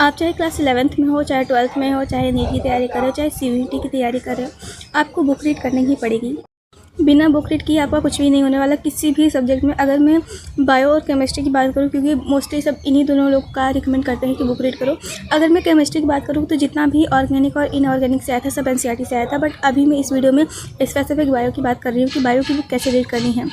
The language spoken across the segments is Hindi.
आप चाहे क्लास 11th में हो, चाहे 12th में हो, चाहे नीट की तैयारी कर रहे हो, चाहे सीयूईटी की तैयारी कर रहे हो, आपको बुक रीड करनी ही पड़ेगी। बिना बुक रीड किए आपका कुछ भी नहीं होने वाला किसी भी सब्जेक्ट में। अगर मैं बायो और केमिस्ट्री की बात करूँ, क्योंकि मोस्टली सब इन्हीं दोनों लोग का रिकमेंड करते हैं कि बुक रीड करो। अगर मैं केमिस्ट्री की बात करूँ तो जितना भी ऑर्गेनिक और इनऑर्गेनिक से आया था सब एनसीईआरटी से आया था, बट अभी मैं इस वीडियो में स्पेसिफिक बायो की बात कर रही हूँ कि बायो की बुक कैसे रीड करनी है।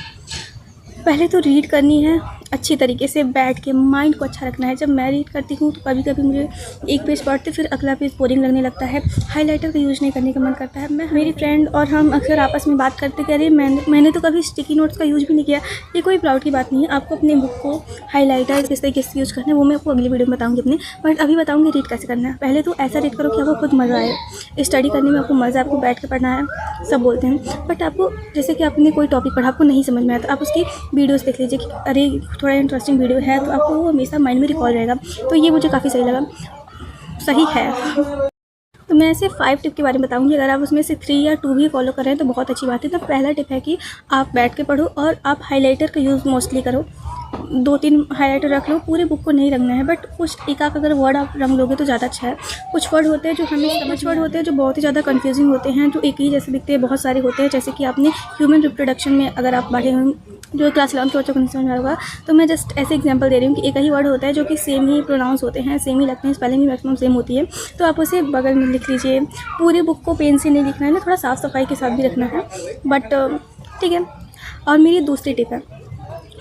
पहले तो रीड करनी है अच्छी तरीके से, बैठ के माइंड को अच्छा रखना है। जब मैं रीड करती हूँ तो कभी कभी मुझे एक पेज पढ़ते फिर अगला पेज बोरिंग लगने लगता है, हाइलाइटर का यूज़ नहीं करने का मन करता है। मैं मेरी फ्रेंड और हम अक्सर आपस में बात करते कह रही मैंने तो कभी स्टिकी नोट्स का यूज़ भी नहीं किया। ये कोई प्राउड की बात नहीं है। आपको अपने बुक को हाईलाइटर किस तरीके से यूज़ करना है वो मैं आपको अगली वीडियो में बताऊँगी अपने, बट अभी बताऊँगी रीड कैसे करना है। पहले तो ऐसा रीड करो कि आपको खुद मज़ा आए। स्टडी करने में आपको मज़ा, आपको बैठ के पढ़ना है सब बोलते हैं, बट आपको जैसे कि आपने कोई टॉपिक पढ़ा आपको नहीं समझ में आया तो आप उसकी वीडियोज़ देख लीजिए कि अरे थोड़ा इंटरेस्टिंग वीडियो है, तो आपको वो हमेशा माइंड में रिकॉल रहेगा। तो ये मुझे काफ़ी सही लगा, सही है। तो मैं ऐसे 5 टिप के बारे में बताऊंगी। अगर आप उसमें से 3 या 2 भी फॉलो कर रहे हैं तो बहुत अच्छी बात है। तो पहला टिप है कि आप बैठ के पढ़ो और आप हाइलाइटर का यूज़ मोस्टली करो। 2-3 हाइलाइटर रख लो, पूरे बुक को नहीं रंगना है, बट कुछ एक आध अगर वर्ड आप रंग लोगे तो ज़्यादा अच्छा है। कुछ वर्ड होते हैं जो हमें समझ वर्ड होते हैं जो बहुत ही ज़्यादा कन्फ्यूजिंग होते हैं, जो एक ही जैसे दिखते हैं, बहुत सारे होते हैं। जैसे कि आपने ह्यूमन रिप्रोडक्शन में अगर आप पढ़े हों, जो क्लास 11 के बच्चों को नहीं समझ में होगा, तो मैं जस्ट ऐसे एग्जांपल दे रही हूँ कि एक ही वर्ड होता है जो कि सेम ही प्रोनाउंस होते हैं, सेम ही लगते हैं, स्पेलिंग भी मैक्सिमम सेम होती है, तो आप उसे बगल में लिख लीजिए। पूरी बुक को पेन से नहीं लिखना है ना, थोड़ा साफ़ सफाई के साथ भी रखना है, बट ठीक है। और मेरी दूसरी टिप है,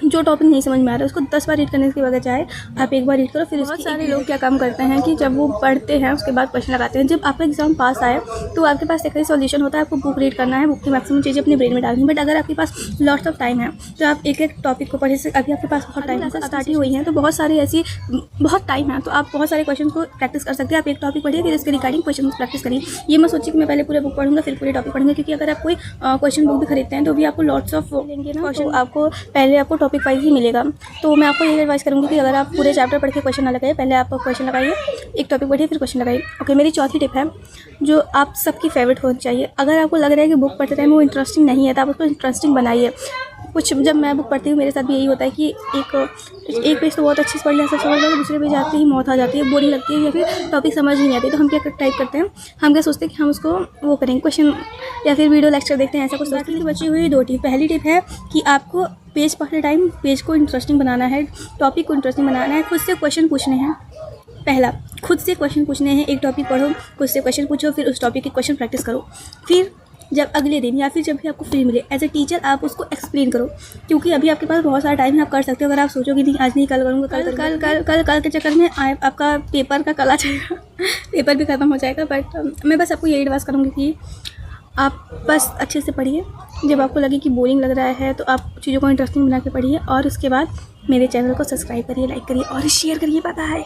जो टॉपिक नहीं समझ में आ रहा है उसको 10 बार रीड करने के बजाय आप एक बार रीड करो। फिर बहुत सारे लोग क्या काम करते हैं कि जब वो पढ़ते हैं उसके बाद क्वेश्चन लगाते हैं। जब आपका एग्जाम पास आए तो आपके पास एक ही सॉल्यूशन होता है, आपको बुक रीड करना है, बुक की मैक्सिमम चीज़ें अपने ब्रेन में डालनी है। बट अगर आपके पास लॉट्स ऑफ टाइम है तो आप एक एक टॉपिक को पढ़े से, अभी आपके पास बहुत टाइम है, स्टार्ट ही हुई है तो बहुत सारी ऐसी बहुत टाइम है, तो आप बहुत सारे क्वेश्चन को प्रैक्टिस कर सकते हैं। आप एक टॉपिक पढ़िए फिर इसके रिगार्डिंग क्वेश्चन प्रैक्टिस करिए। ये मैं सोची कि मैं पहले पूरे बुक पढ़ूंगा फिर पूरे टॉपिक पढ़ूंगा, क्योंकि अगर आप कोई क्वेश्चन बुक भी खरीदते हैं तो भी आपको लॉट्स ऑफ लेंगे ना, क्वेश्चन आपको पहले आपको टॉपिक वाइज ही मिलेगा। तो मैं आपको ये एडवाइस करूँगी कि अगर आप पूरे चैप्टर पढ़ के क्वेश्चन ना लगाइए, पहले आप क्वेश्चन लगाइए, एक टॉपिक पढ़िए फिर क्वेश्चन लगाइए। ओके, मेरी चौथी टिप है जो आप सबकी फेवरेट होनी चाहिए। अगर आपको लग रहा है कि बुक पढ़ते टाइम वो इंटरेस्टिंग नहीं है तो आप उसको इंटरेस्टिंग बनाइए। कुछ जब मैं बुक पढ़ती हूँ मेरे साथ भी यही होता है कि एक पेज तो बहुत अच्छे से पढ़ लिया, सब समझ लिया, दूसरे पेज आते ही मौत आ जाती है, बोरिंग लगती है या फिर टॉपिक समझ नहीं आती। तो हम क्या टाइप करते हैं, हम क्या सोचते हैं कि हम उसको वो करेंगे क्वेश्चन या फिर वीडियो लेक्चर देखते हैं, ऐसा कुछ सोचते हैं। बची हुई 2 टिप। पहली टिप है कि आपको पेज पढ़ते टाइम पेज को इंटरेस्टिंग बनाना है, टॉपिक को इंटरेस्टिंग बनाना है, खुद से क्वेश्चन पूछने हैं। पहला, खुद से क्वेश्चन पूछने हैं। एक टॉपिक पढ़ो, खुद से क्वेश्चन पूछो, फिर उस टॉपिक के क्वेश्चन प्रैक्टिस करो। फिर जब अगले दिन या फिर जब भी आपको फ्री मिले एज ए टीचर आप उसको एक्सप्लेन करो, क्योंकि अभी आपके पास बहुत सारा टाइम है, आप कर सकते हो। अगर आप सोचोगे नहीं आज नहीं कल करूँगा, कल के चक्कर में आपका पेपर का कल आ जाएगा पेपर भी ख़त्म हो जाएगा। बट मैं बस आपको यही एडवाइस करूँगी कि आप बस अच्छे से पढ़िए। जब आपको लगे कि बोरिंग लग रहा है तो आप चीज़ों को इंटरेस्टिंग बना के पढ़िए, और उसके बाद मेरे चैनल को सब्सक्राइब करिए, लाइक करिए और शेयर करिए। पता है